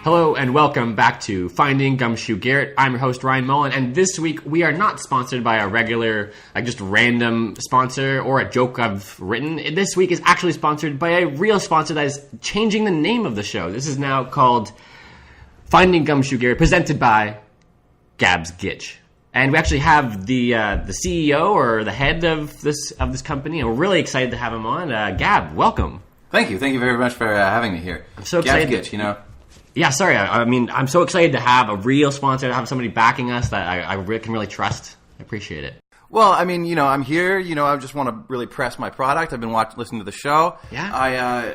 Hello and welcome back to Finding Gumshoe Garrett. I'm your host, Ryan Mullen, and this week we are not sponsored by a regular, just random sponsor or a joke I've written. This week is actually sponsored by a real sponsor that is changing the name of the show. This is now called Finding Gumshoe Garrett, presented by Gitch. And we actually have the CEO or the head of this company, and we're really excited to have him on. Gab, welcome. Thank you very much for having me here. I'm so excited. Gitch, Yeah, sorry. I'm so excited to have a real sponsor, to have somebody backing us that I can really trust. I appreciate it. Well, I'm here. I just want to really press my product. I've been listening to the show. Yeah.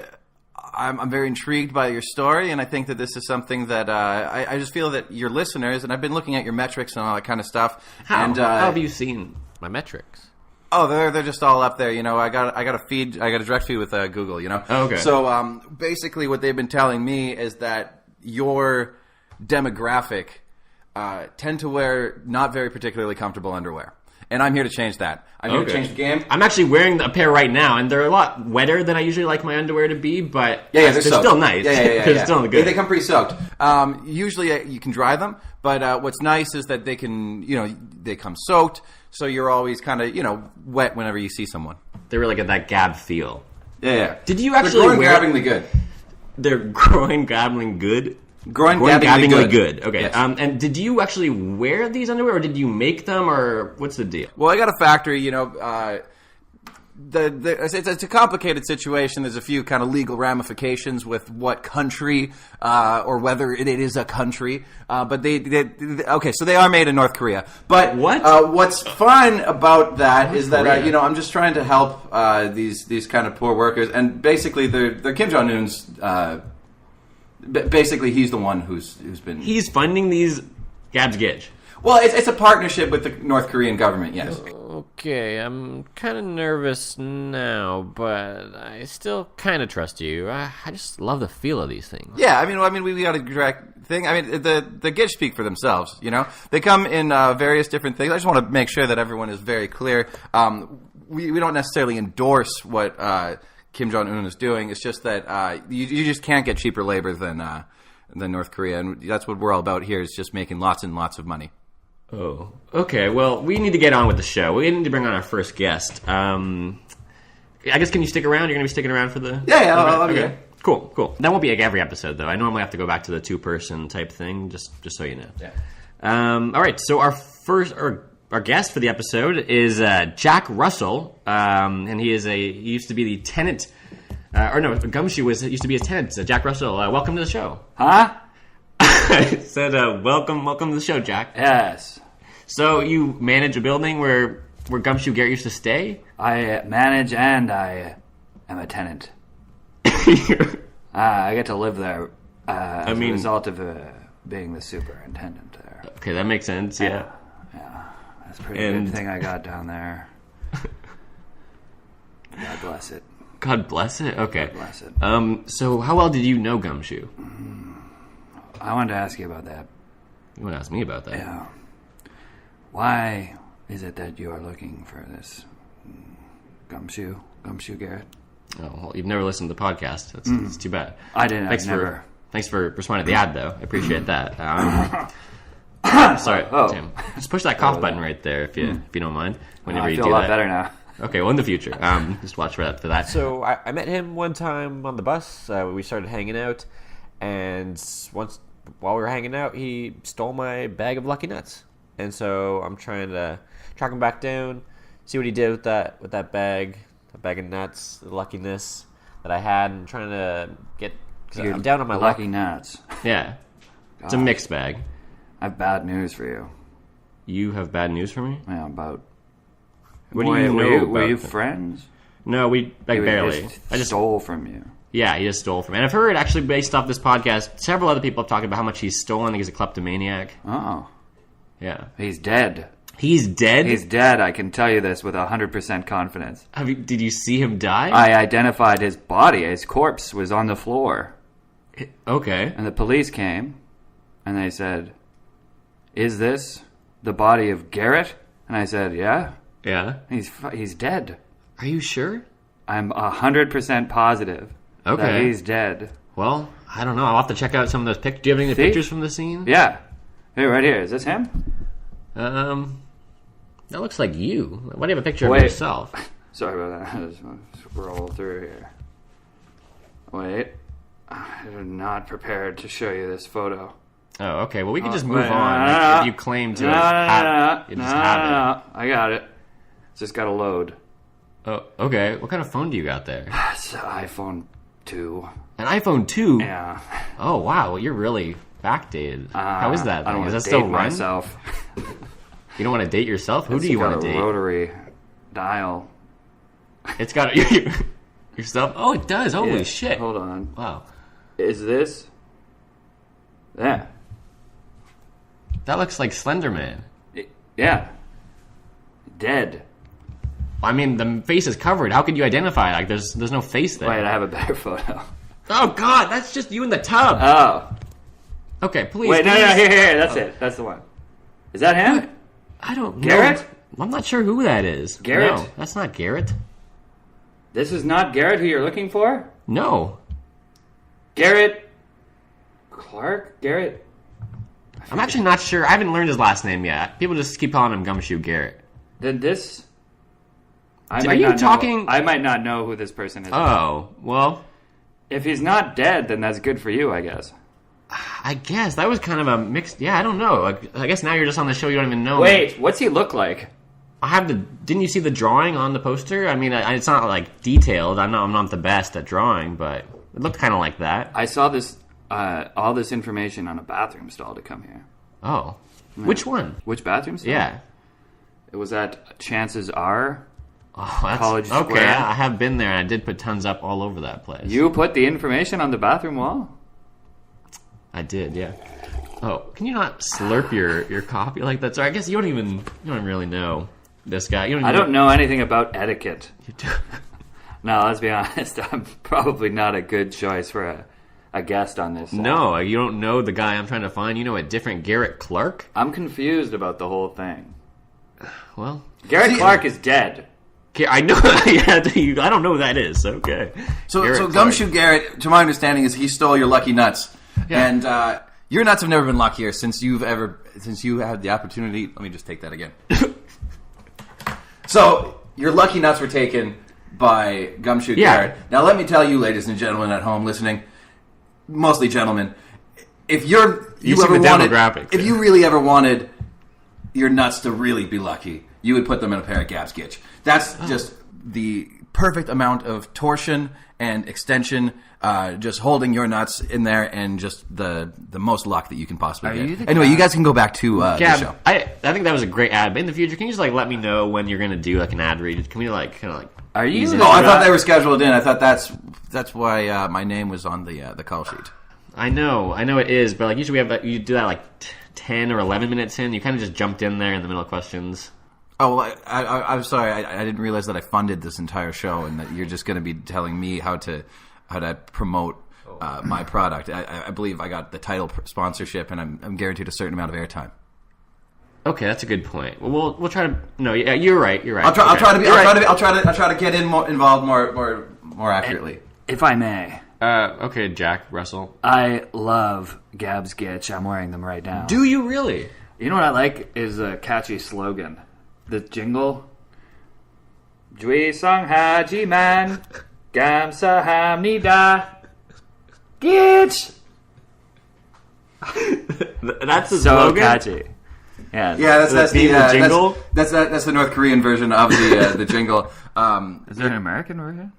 I'm very intrigued by your story, and I think that this is something that I just feel that your listeners, and I've been looking at your metrics and all that kind of stuff. How have you seen my metrics? Oh, they're just all up there. I got a direct feed with Google. Oh, okay. So basically, what they've been telling me is that your demographic tend to wear not very particularly comfortable underwear. And I'm here to change that. I'm here to change the game. I'm actually wearing a pair right now, and they're a lot wetter than I usually like my underwear to be, but they're still nice. Yeah. They're still good. They come pretty soaked. Usually you can dry them, but what's nice is that they can, they come soaked, so you're always kind of, wet whenever you see someone. They really get that Gab feel. Yeah. Did you actually wear... They're groin-gabbingly good. They're groin-gabbling good? Groin-gabbingly good. Okay. Yes. And did you actually wear these underwear, or did you make them, or what's the deal? Well, I got a factory, it's a complicated situation. There's a few kind of legal ramifications with what country or whether it is a country. But so they are made in North Korea. But what's fun about that is that I'm just trying to help these kind of poor workers, and basically they're Kim Jong-un's. Basically, he's the one who's been. He's funding these Gab's Gitch. Well, it's a partnership with the North Korean government, yes. Okay, I'm kind of nervous now, but I still kind of trust you. I just love the feel of these things. Yeah, we got a direct thing. The Gitch speak for themselves, They come in various different things. I just want to make sure that everyone is very clear. We don't necessarily endorse what Kim Jong-un is doing. It's just that you just can't get cheaper labor than North Korea, and that's what we're all about here, is just making lots and lots of money. Oh, okay. Well, we need to get on with the show. We need to bring on our first guest. I guess, can you stick around? You're going to be sticking around for the... Yeah, okay. Cool. That won't be like every episode, though. I normally have to go back to the two-person type thing, just so you know. Yeah. All right, so our guest for the episode is Jack Russel, and he used to be the tenant... Gumshoe used to be a tenant. Jack Russell, welcome to the show. Huh? I said, welcome to the show, Jack. Yes. So you manage a building where Gumshoe Garrett used to stay? I manage and I am a tenant. I get to live there as a result of being the superintendent there. Okay, that makes sense, yeah. Yeah, that's a pretty good thing I got down there. God bless it. God bless it? Okay. God bless it. So how well did you know Gumshoe? I wanted to ask you about that. You want to ask me about that? Yeah. Why is it that you are looking for this Gumshoe Garrett? Oh, well, you've never listened to the podcast. That's too bad. I didn't. Thanks for responding to the ad, though. I appreciate that. Sorry, Tim. Just push that cough button right there if you don't mind. Whenever you do that. I feel a lot better now. Okay, well, in the future, just watch for that. So I met him one time on the bus. We started hanging out, and once while we were hanging out, he stole my bag of Lucky Nuts. And so I'm trying to track him back down, see what he did with that bag of nuts, the luckiness that I had, and trying to get. I'm down on my Lucky luck. Nuts. Yeah, it's a mixed bag. I have bad news for you. You have bad news for me? Yeah, about. What do you know about Were you them? friends? No, we barely. I just stole from you. Yeah, he just stole from me. And I've heard, actually, based off this podcast, several other people have talked about how much he's stolen. I think he's a kleptomaniac. Oh. Yeah. He's dead. He's dead? He's dead. I can tell you this with 100% confidence. Did you see him die? I identified his body. His corpse was on the floor. Okay. And the police came, and they said, "Is this the body of Garrett?" And I said, "Yeah." Yeah. He's dead. Are you sure? I'm 100% positive that he's dead. Well, I don't know. I'll have to check out some of those pictures. Do you have any pictures from the scene? Yeah. Hey, right here. Is this him? That looks like you. Why do you have a picture of yourself? Sorry about that. I just want to scroll through here. Wait. I'm not prepared to show you this photo. Oh, okay. Well, we can just move on. Like, if you claim to have it. I got it. It's just got to load. Oh, okay. What kind of phone do you got there? It's an iPhone 2. An iPhone 2? Yeah. Oh, wow. Well, you're really backdated. How is that? I don't Is want that to still date run? myself. You don't want to date yourself? Who do you want to date? Rotary dial. It's got yourself. Oh, it does. Holy shit! Hold on. Wow, Is this? Yeah. that looks like Slender Man. Yeah. Dead. I mean, the face is covered. How could you identify it? Like, there's no face there. Wait, I have a better photo. Oh God, that's just you in the tub. Oh. Okay, please. Wait, no, please. here. That's it. That's the one. Is that him? I don't know. Garrett? I'm not sure who that is. Garrett? No, that's not Garrett. This is not Garrett who you're looking for? No. Garrett Clark? Garrett? I'm actually not sure. I haven't learned his last name yet. People just keep calling him Gumshoe Garrett. Then this... Are you talking... I might not know who this person is. Oh, well... If he's not dead, then that's good for you, I guess. I guess. That was kind of a mixed... Yeah, I don't know. Like, I guess now you're just on the show, you don't even know. Wait, what's he look like? I have the... Didn't you see the drawing on the poster? I mean, it's not, like, detailed. I'm not the best at drawing, but it looked kind of like that. I saw this, all this information on a bathroom stall to come here. Oh. Yeah. Which one? Which bathroom stall? Yeah. It was at Chances Are Oh, that's... College Square. Okay, I have been there, and I did put tons up all over that place. You put the information on the bathroom wall? I did, yeah. Oh, can you not slurp your coffee like that? Sorry, I guess you don't really know this guy. I don't know anything about etiquette. You do. No, let's be honest. I'm probably not a good choice for a guest on this. No, you don't know the guy I'm trying to find. You know a different Garrett Clark? I'm confused about the whole thing. Well... Garrett Clark is dead. I know. Yeah, I don't know who that is. Okay. So Gumshoe Garrett, to my understanding, is he stole your lucky nuts, and your nuts have never been luckier since you had the opportunity. Let me just take that again. So your lucky nuts were taken by Gumshoe Garrett. Now let me tell you, ladies and gentlemen at home listening, mostly gentlemen, if you really ever wanted your nuts to really be lucky, you would put them in a pair of Gab's Gitch. That's just the perfect amount of torsion and extension, just holding your nuts in there, and just the most luck that you can possibly get. Anyway, you guys can go back to the show. I think that was a great ad. But in the future, can you just let me know when you're going to do an ad read? Can we Are you? Oh, I thought they were scheduled in. I thought that's why my name was on the call sheet. I know it is, but usually you do that 10 or 11 minutes in. You kind of just jumped in there in the middle of questions. Oh, well, I'm sorry. I didn't realize that I funded this entire show, and that you're just going to be telling me how to promote my product. I believe I got the title sponsorship, and I'm guaranteed a certain amount of airtime. Okay, that's a good point. Well, we'll try to. No, yeah, you're right. I'll try to get involved more accurately. If I may. Okay, Jack Russell. I love Gab's Gitch. I'm wearing them right now. Do you really? You know what I like is a catchy slogan. The jingle. Jui Sang Haji Man Gam Saham Nida Gitch. That's the so slogan? catchy. Yeah, that's the jingle. That's the North Korean version of the jingle. Is there an American version?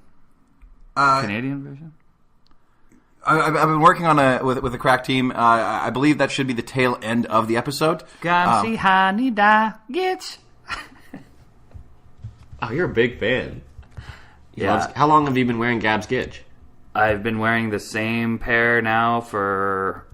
Canadian version? I've been working on with a crack team. I believe that should be the tail end of the episode. Gam Saham Nida Gitch. Oh, you're a big fan. Yeah. How long have you been wearing Gab's Gitch? I've been wearing the same pair now for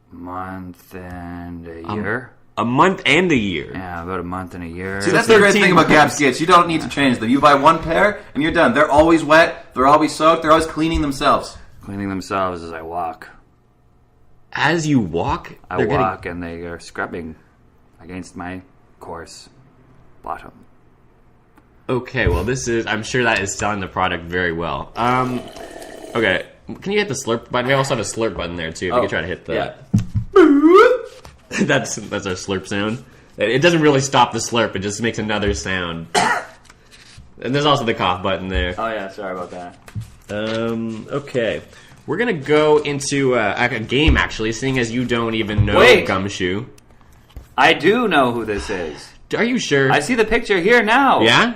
month and a year. A month and a year? Yeah, about a month and a year. See, that's the great thing about Gab's Gitch. You don't need to change them. You buy one pair, and you're done. They're always wet. They're always soaked. They're always cleaning themselves. Cleaning themselves as I walk. As you walk? I walk, and they are scrubbing against my coarse bottom. Okay, well, I'm sure that is selling the product very well. Okay, can you hit the slurp button? We also have a slurp button there too. If you could try to hit the. Yeah. that's our slurp sound. It doesn't really stop the slurp. It just makes another sound. And there's also the cough button there. Oh yeah, sorry about that. Okay. We're going to go into a game, actually, seeing as you don't even know Wait. Gumshoe. I do know who this is. Are you sure? I see the picture here now. Yeah?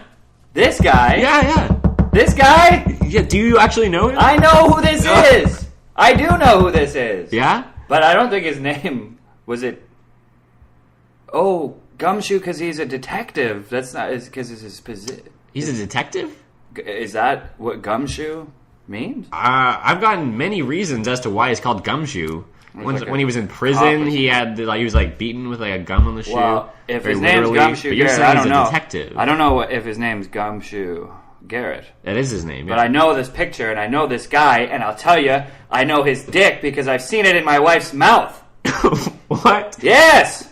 This guy. Yeah. This guy. Yeah, do you actually know him? I know who this is. I do know who this is. Yeah? But I don't think his name was it. Oh, Gumshoe, because he's a detective. That's not because it's his position. He's a detective? Is that what Gumshoe means? I've gotten many reasons as to why it's called Gumshoe. When he was in cop prison, or he had he was like beaten with like a gum on the shoe. Well, if very his name's literally. Gumshoe But you're Garrett, saying I don't he's know. a detective. I don't know if his name's Gumshoe Garrett. That is his name. But Yeah. I know this picture and I know this guy, and I'll tell you, I know his dick because I've seen it in my wife's mouth. What? Yes!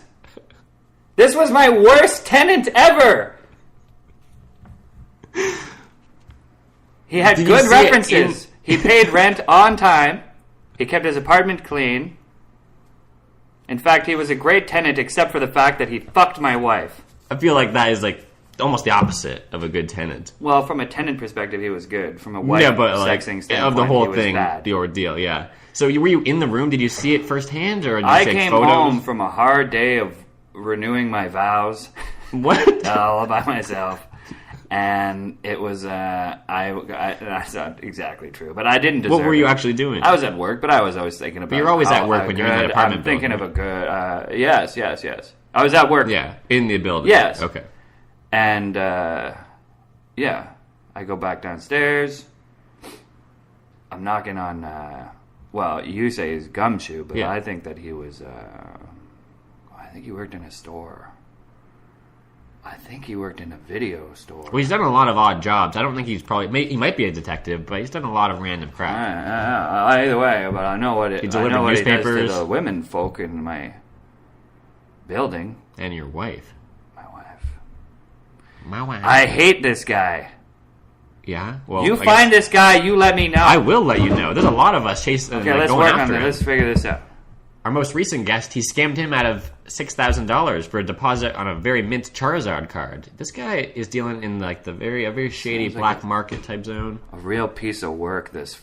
This was my worst tenant ever! He had Did you good see it references. He paid rent on time. He kept his apartment clean. In fact, he was a great tenant except for the fact that he fucked my wife. I feel like that is like almost the opposite of a good tenant. Well, from a tenant perspective, he was good. From a wife Yeah, but like sexing standpoint, of the he whole was thing, bad. the ordeal. Yeah. So were you in the room? Did you see it firsthand, or did you I take came photos? home from a hard day of renewing my vows. What? All by myself. And it was, that's not exactly true, but I didn't deserve What were you it. actually doing? I was at work, but I was always thinking about you're always how- at work how when you're in that good- apartment I'm thinking building. of a good, yes. I was at work. Yeah, in the building. Yes. Okay. And, yeah, I go back downstairs. I'm knocking on, well, you say he's Gumshoe, but Yeah. I think that he was, I think he worked in a store. I think he worked in a video store. Well, he's done a lot of odd jobs. I don't think he's probably. He might be a detective, but he's done a lot of random crap. Either way, but I know what it. He I delivered know what he does newspapers. to the women folk in my building. And your wife. My wife. My wife. I hate this guy. Yeah. Well, You I find guess- this guy, you let me know. I will let you know. There's a lot of us chasing. Okay, like, let's going work on after this. him. Let's figure this out. Our most recent guest, he scammed him out of $6,000 for a deposit on a very mint Charizard card. This guy is dealing in like a very shady Sounds like black market type zone. A real piece of work, this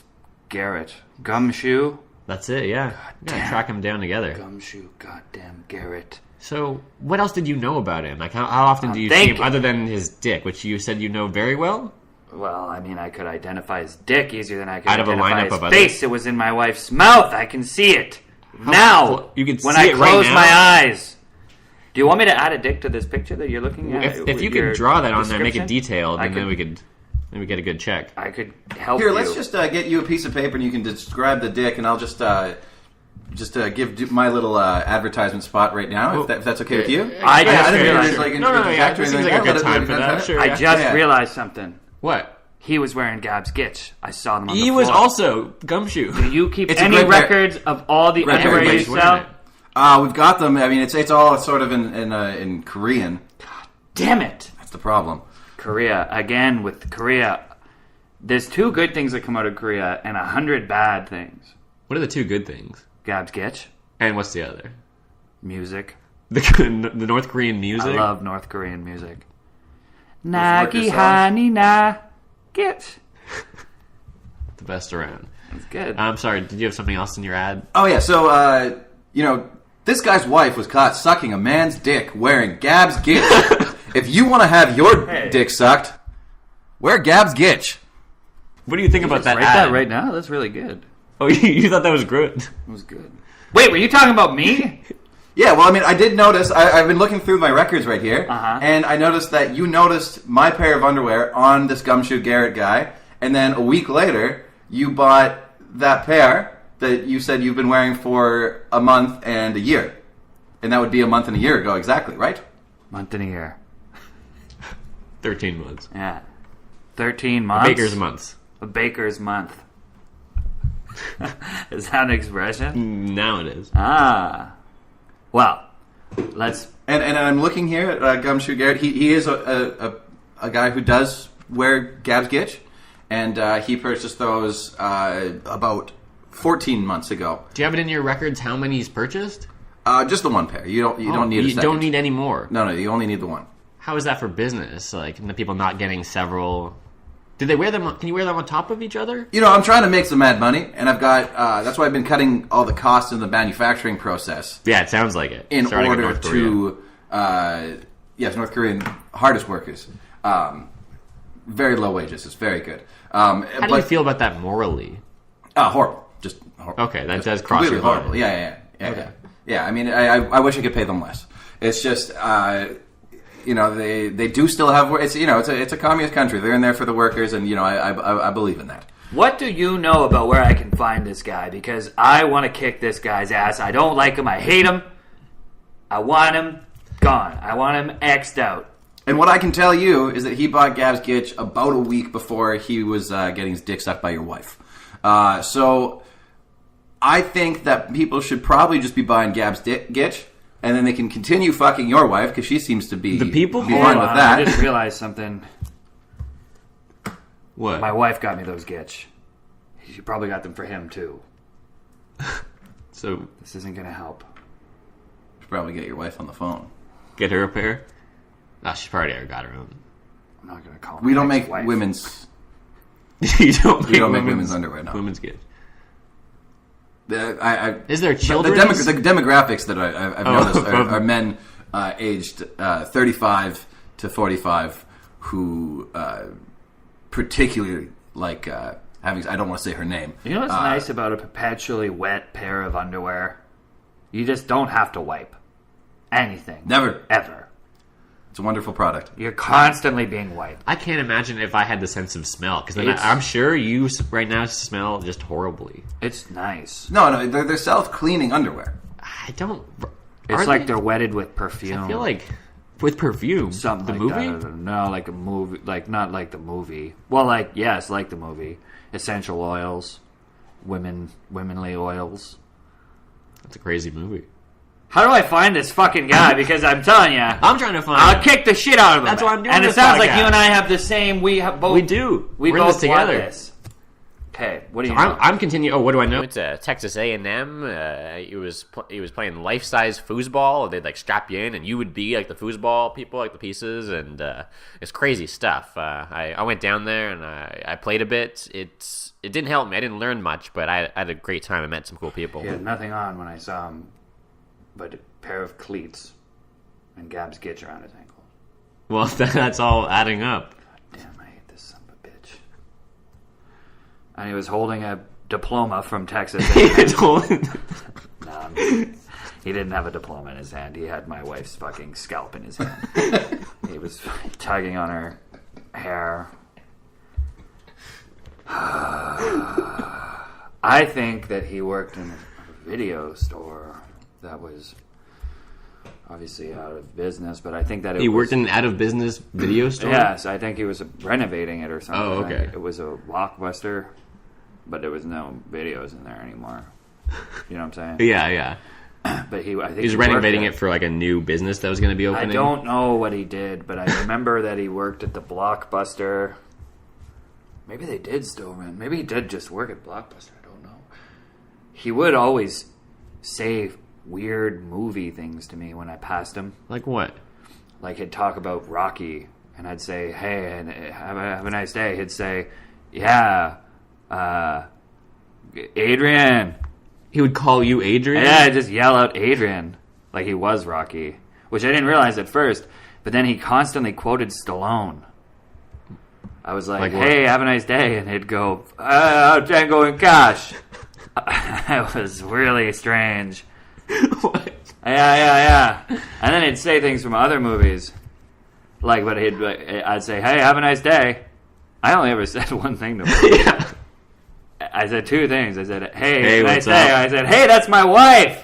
Garrett. Gumshoe? That's it. Yeah. We gotta track him down together. Gumshoe, goddamn Garrett. So, what else did you know about him? Like, how often do you see thank him you. other than his dick, which you said you know very well? Well, I mean, I could identify his dick easier than I could Out of a identify lineup his of others? face. It was in my wife's mouth. I can see it. Now, You can when see I it right close now? my eyes. Do you want me to add a dick to this picture that you're looking at? If you Your could draw that on there, make it description? detailed, I and then could- we could maybe get a good check. I could help Here, you. let's just get you a piece of paper and you can describe the dick, and I'll just give my little advertisement spot right now, if that's okay with you. I just I didn't realized- mean like No, yeah, interject or this seems anything like a that. good time for that. Sure. I yeah. just Yeah. realized something. What? He was wearing Gab's Gitch. I saw them on the He floor. was also Gumshoe. Do you keep It's a any great pair. records of all the Great pair. underwear you Everybody's wearing sell? it. We've got them. I mean, it's all sort of in Korean. Damn it. That's the problem. Korea. Again, with Korea. There's 2 good things that come out of Korea and 100 bad things. What are the 2 good things? Gab's Gitch. And what's the other? Music. The North Korean music? I love North Korean music. work Nagi songs. hani na Gitch. The best around. It's good. I'm sorry, did you have something else in your ad? Oh yeah, so this guy's wife was caught sucking a man's dick wearing Gab's Gitch. If you want to have your Hey. dick sucked, wear Gab's Gitch. What do you think about that Write ad? that right now? That's really good. Oh, you thought that was good? It was good. Wait, were you talking about me? Yeah, well, I mean, I did notice. I've been looking through my records right here, Uh-huh. and I noticed that you noticed my pair of underwear on this Gumshoe Garrett guy, and then a week later, you bought that pair that you said you've been wearing for a month and a year. And that would be a month and a year ago, exactly, right? Month and a year. 13 months. Yeah. 13 months. Baker's months. A baker's month. Is that an expression? Now it is. Ah. Well, let's... And I'm looking here at Gumshoe Garrett. He is a guy who does wear Gab's Gitch, and he purchased those about 14 months ago. Do you have it in your records how many he's purchased? Just the one pair. You don't need a second. You don't need any more. No, you only need the one. How is that for business? Like, the people not getting several... Do they wear them? Can you wear them on top of each other? I'm trying to make some mad money, and I've got... that's why I've been cutting all the costs in the manufacturing process. Yeah, it sounds like it. In Starting order with North Korea. to... yes, North Korean hardest workers. Very low wages. It's very good. How do you feel about that morally? Horrible. Just horrible. Okay, that does cross your horrible. line. Yeah. Okay. Yeah, I mean, I wish I could pay them less. It's just, they do still have. It's it's a communist country. They're in there for the workers, and I believe in that. What do you know about where I can find this guy? Because I want to kick this guy's ass. I don't like him. I hate him. I want him gone. I want him X'd out. And what I can tell you is that he bought Gab's Gitch about a week before he was getting his dick sucked by your wife. So I think that people should probably just be buying Gab's Gitch, and then they can continue fucking your wife, because she seems to be the people fine with that. I just realized something. What? My wife got me those Gitch. She probably got them for him, too. So this isn't going to help. Should probably get your wife on the phone. Get her a pair? Oh, she's probably already got her own. I'm not going to call her. We don't make wife. women's... You don't make women's underwear, no. Women's Gitch. Is there children? The demographics that I've noticed are men aged 35 to 45 who particularly like having... I don't want to say her name. You know what's nice about a perpetually wet pair of underwear? You just don't have to wipe anything. Never. Ever. It's a wonderful product. You're constantly being wiped. I can't imagine if I had the sense of smell, because I'm sure you right now smell just horribly. It's nice. No, they're self-cleaning underwear. I don't... It's like they're wetted with perfume. I feel like with perfume. Something the like movie? that. No, like a movie. Like, not like the movie. Well, like, yes, like the movie. Essential oils. Womenly oils. That's a crazy movie. How do I find this fucking guy? Because I'm telling you, I'm trying to find I'll kick the shit out of him. That's why I'm doing and this it sounds like podcast. you and I have the same. We do. We We're in both this together. want this. Okay, what do you know? I'm continuing. Oh, what do I know? I went to Texas A&M. He was playing life-size foosball. They'd like strap you in, and you would be like the foosball people, like the pieces, and it's crazy stuff. I went down there and I played a bit. It didn't help me. I didn't learn much, but I had a great time. I met some cool people. He had nothing on when I saw him, but a pair of cleats and Gab's Gitch around his ankles. Well, that's all adding up. Damn, I hate this son of a bitch. And he was holding a diploma from Texas. No, he didn't have a diploma in his hand. He had my wife's fucking scalp in his hand. He was tugging on her hair. I think that he worked in a video store that was obviously out of business, but I think that He worked in an out-of-business video store? Yes, I think he was renovating it or something. Oh, okay. It was a Blockbuster, but there was no videos in there anymore. You know what I'm saying? Yeah. But I think He was renovating it for like a new business that was going to be opening. I don't know what he did, but I remember that he worked at the Blockbuster. Maybe they did still rent. Maybe he did just work at Blockbuster. I don't know. He would always say weird movie things to me when I passed him. Like what? Like he'd talk about Rocky, and I'd say, "Hey, and have a nice day." He'd say, "Yeah, Adrian." He would call you Adrian? Yeah, I'd just yell out Adrian like he was Rocky, which I didn't realize at first. But then he constantly quoted Stallone. I was like "Hey, have a nice day," and he'd go, "Django and Cash." It was really strange. What? Yeah. And then he'd say things from other movies. But I'd say, "Hey, have a nice day." I only ever said one thing to him. Yeah. I said two things. I said, hey nice what's day. up? I said, "Hey, that's my wife."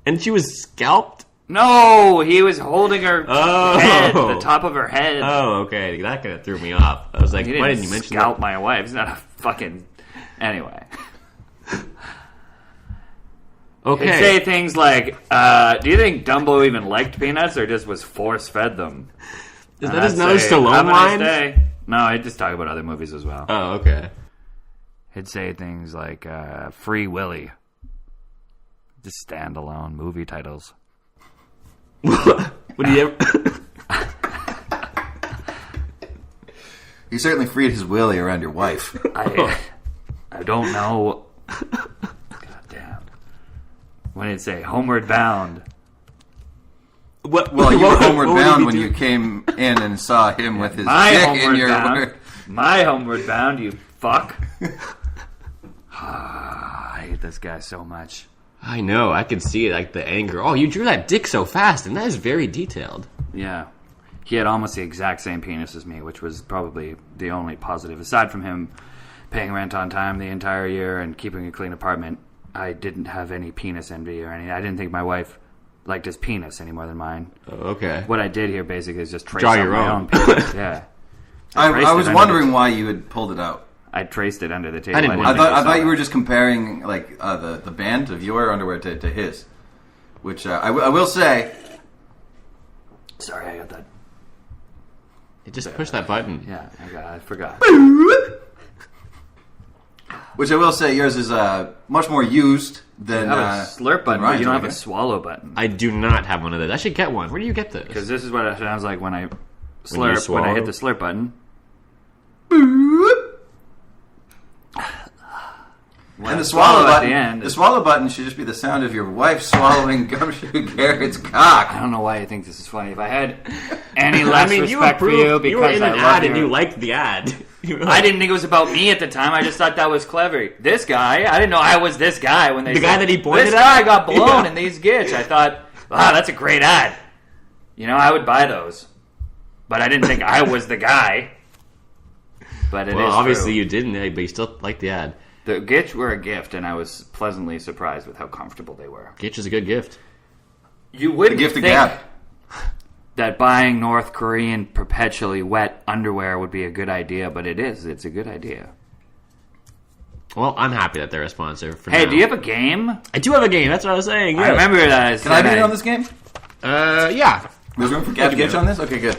And she was scalped? No, he was holding her head, the top of her head. Oh, okay. That kind of threw me off. I was like, He why didn't you mention scalp that? my wife. He's not a fucking... Anyway. Okay. He'd say things like, "Do you think Dumbo even liked peanuts or just was force-fed them?" Is And that I'd another say, Stallone "Have a line? nice day." No, I just talk about other movies as well. Oh, okay. He'd say things like Free Willy. Just standalone movie titles. Would he ever... He certainly freed his willy around your wife. I don't know. God damn. When he'd say Homeward Bound. What? Well, you were homeward what would he bound be when doing? you came in and saw him with his My dick in Homeward your... Bound. My Homeward Bound, you fuck. I hate this guy so much. I know. I can see it, like the anger. Oh, you drew that dick so fast, and that is very detailed. Yeah. He had almost the exact same penis as me, which was probably the only positive. Aside from him paying rent on time the entire year and keeping a clean apartment, I didn't have any penis envy or anything. I didn't think my wife liked his penis any more than mine. Oh, okay. What I did here basically is just trace Draw out your my own. own penis. Yeah. I traced was it under wondering the- why you had pulled it out. I traced it under the table. I didn't think wonder. I saw thought you it. were just comparing like the band of your underwear to his, which I will say. Sorry, I got that. Just push that button. Yeah, I forgot. Which I will say, yours is much more used than. You have a slurp button, but Ryan's you don't have over a here. swallow button. I do not have one of those. I should get one. Where do you get this? Because this is what it sounds like when I you slurp, when I hit swallow? the slurp button. When And I the swallow at button. the end. The swallow button should just be the sound of your wife swallowing Gumshoe Garrett's cock. I don't know why you think this is funny. If I had any less you respect for you because you were in I an love ad you. and you liked the ad. You were I like- didn't think it was about me at the time. I just thought that was clever. This guy, I didn't know I was this guy when they The said, guy that he pointed this at? guy got blown Yeah. in these Gitch. I thought, wow, that's a great ad. You know, I would buy those. But I didn't think I was the guy. But it Well, is obviously true. you didn't, but you still liked the ad. The Gitch were a gift, and I was pleasantly surprised with how comfortable they were. Gitch is a good gift. You wouldn't The gift of think gab. that buying North Korean perpetually wet underwear would be a good idea, but it is. It's a good idea. Well, I'm happy that they're a sponsor for Hey, now. do you have a game? I do have a game. That's what I was saying. I yes. remember that. Can I be in on this game? Yeah. There's room for Catch Gitch on this? Okay, good.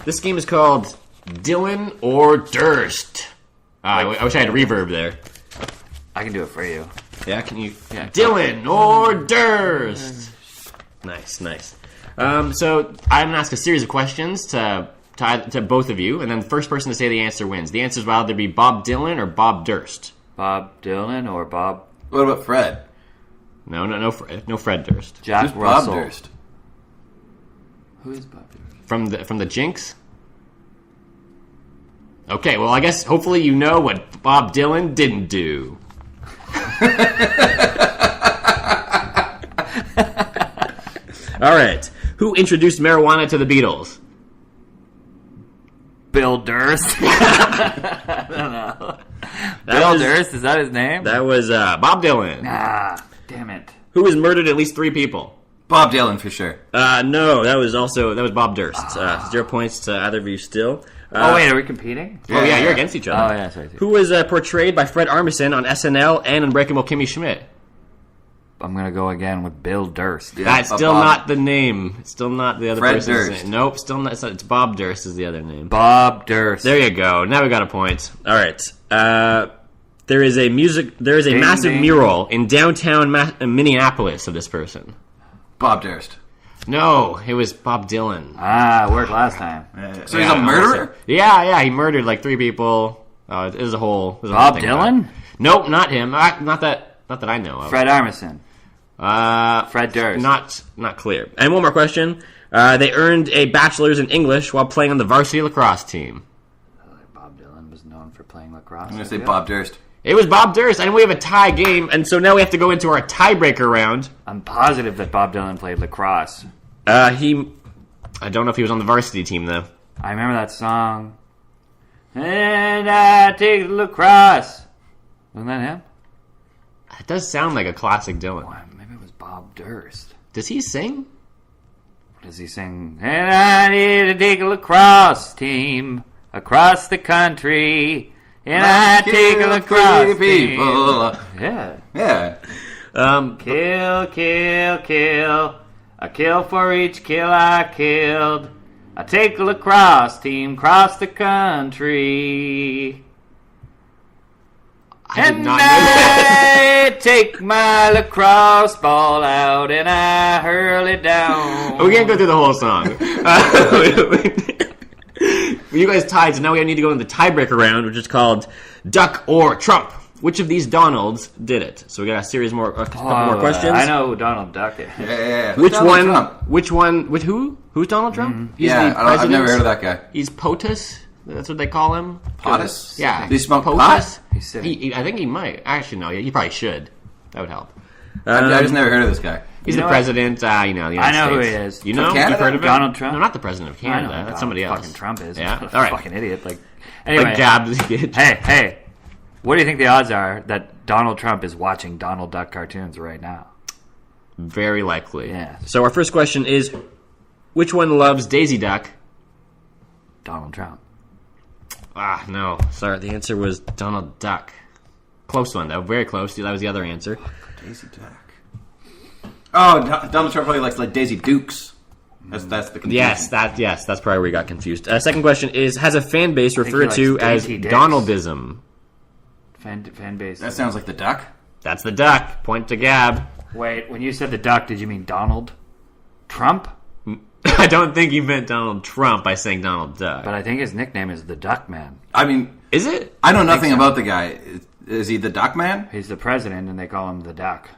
This game is called Dylan or Durst. I wish I had reverb there. I can do it for you. Yeah, can you? Yeah. Dylan or Durst. Nice. So I'm gonna ask a series of questions to both of you, and then the first person to say the answer wins. The answers will either be Bob Dylan or Bob Durst. Bob Dylan or Bob What about Fred? No Fred Durst Jack Who's Russell? Bob Durst? Who is Bob Durst? from the Jinx. Okay, well I guess hopefully you know what Bob Dylan didn't do. All right, who introduced marijuana to the Beatles? Bill Durst. I don't know. Bill Durst, is that his name? That was Bob Dylan. Ah, damn it. Who has murdered at least 3 people? Bob Dylan for sure. No, that was Bob Durst. 0 points to either of you still. Oh, wait, are we competing? Oh yeah, you're against each other. Oh, yeah, sorry. Who was portrayed by Fred Armisen on SNL and Unbreakable Kimmy Schmidt? I'm going to go again with Bill Durst. Yeah, That's still Bob. not the name. It's still not the other Fred person's Durst. name. Nope, still not. It's Bob Durst is the other name. Bob Durst. There you go. Now we got a point. All right. There is a massive ding. mural in downtown Minneapolis of this person. Bob Durst. No, it was Bob Dylan. Worked last time. So he's a murderer? Yeah, he murdered like 3 people. It was a whole. Bob Dylan? Nope, not him. Not that I know of. Fred Armisen. Uh, Fred Durst. Not clear. And one more question. They earned a bachelor's in English while playing on the varsity lacrosse team. Bob Dylan was known for playing lacrosse. I'm going to say Bob Durst. It was Bob Durst, and we have a tie game, and so now we have to go into our tiebreaker round. I'm positive that Bob Dylan played lacrosse. I don't know if he was on the varsity team though. I remember that song. And I take lacrosse. Wasn't that him? It does sound like a classic Dylan. Well, maybe it was Bob Durst. Does he sing? Does he sing? And I need to take a lacrosse team across the country. And I take a lacrosse team. people. Yeah. Yeah. Kill, kill, kill. A kill for each kill I killed. I take a lacrosse team cross the country. I did And not know that. I take my lacrosse ball out and I hurl it down. We can't go through the whole song. You guys tied, so now we need to go into the tiebreaker round, which is called Duck or Trump. Which of these Donalds did it? So we got a couple more questions. I know who Donald Duck is. Yeah. Who's Donald Trump? Who? Who's Donald Trump? He's Yeah, the I've never president. heard of that guy. He's POTUS. That's what they call him. POTUS? Yeah. Does he smoke POTUS. pot? He's sick. I think he might. Actually, no. He probably should. That would help. I just never heard of this guy. He's You the know president. The United I know who States. he is. You know? Canada? You've heard of him? Donald Trump? No, not the president of I know Canada. who That's Donald somebody else. Fucking Trump is. Yeah. What a All right. fucking idiot. Like, anyway. Like Gabs. Gitch. Hey. What do you think the odds are that Donald Trump is watching Donald Duck cartoons right now? Very likely. Yeah. So our first question is, which one loves Daisy Duck? Donald Trump. Ah, no. Sorry, the answer was Donald Duck. Close one, though. Very close. That was the other answer. Daisy Duck. Oh, Donald Trump probably likes like Daisy Dukes. That's the confusion. Yes, that's probably where we got confused. Second question is, has a fan base think referred he to likes as Daisy Dicks. Donaldism? Fan base. That sounds like the duck. That's the duck. Point to Gab. Wait, when you said the duck, did you mean Donald Trump? I don't think you meant Donald Trump by saying Donald Duck. But I think his nickname is the Duck Man. I mean, Is it? I know nothing so. about the guy. Is he the duck man? He's the president, and they call him the Duck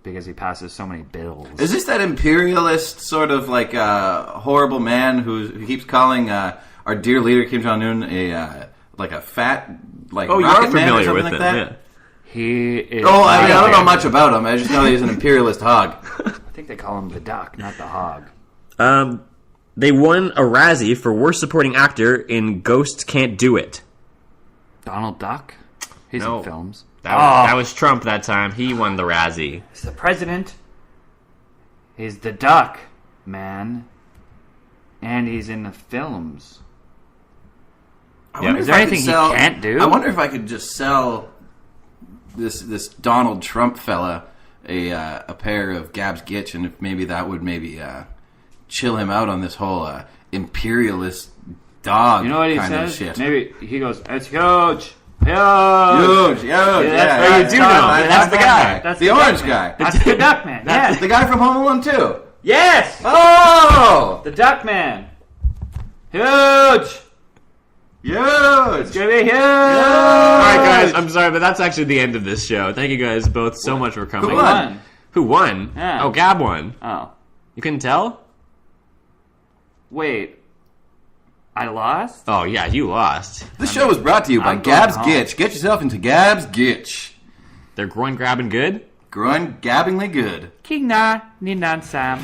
because he passes so many bills. Is this that imperialist sort of like horrible man who keeps calling our dear leader Kim Jong Un a fat like Oh, you rocket are man or familiar something with like him. that? Yeah. He is. Oh, I don't know much about him. I just know that he's an imperialist hog. I think they call him the Duck, not the Hog. They won a Razzie for Worst Supporting Actor in Ghosts Can't Do It. Donald Duck? He's No. in films. That was Trump that time. He won the Razzie. He's the president. He's the Duck Man. And he's in the films. I wonder Is if there I could anything he sell- can't do? I wonder if I could just sell this Donald Trump fella a pair of Gab's Gitch, and if maybe that would chill him out on this whole imperialist dog You know what he kind of says? shit. Maybe he goes, "It's huge. Huge. Huge, that's what you do know. That's the guy. That's the the orange Duck guy. That's the Duck Man. Yes. The guy from Home Alone 2. Yes. Oh! The Duck Man. Huge. Huge! It's gonna be huge. All right, guys. I'm sorry, but that's actually the end of this show. Thank you guys both so much for coming. Who won? Who won? Yeah. Oh, Gab won. Oh, You couldn't tell? wait. I lost? Oh, yeah, you lost. This show was brought to you by I'm going Gab's home. Gitch. Get yourself into Gab's Gitch. They're groin grabbing good? Growing gabbingly good. King na, ni nan sam.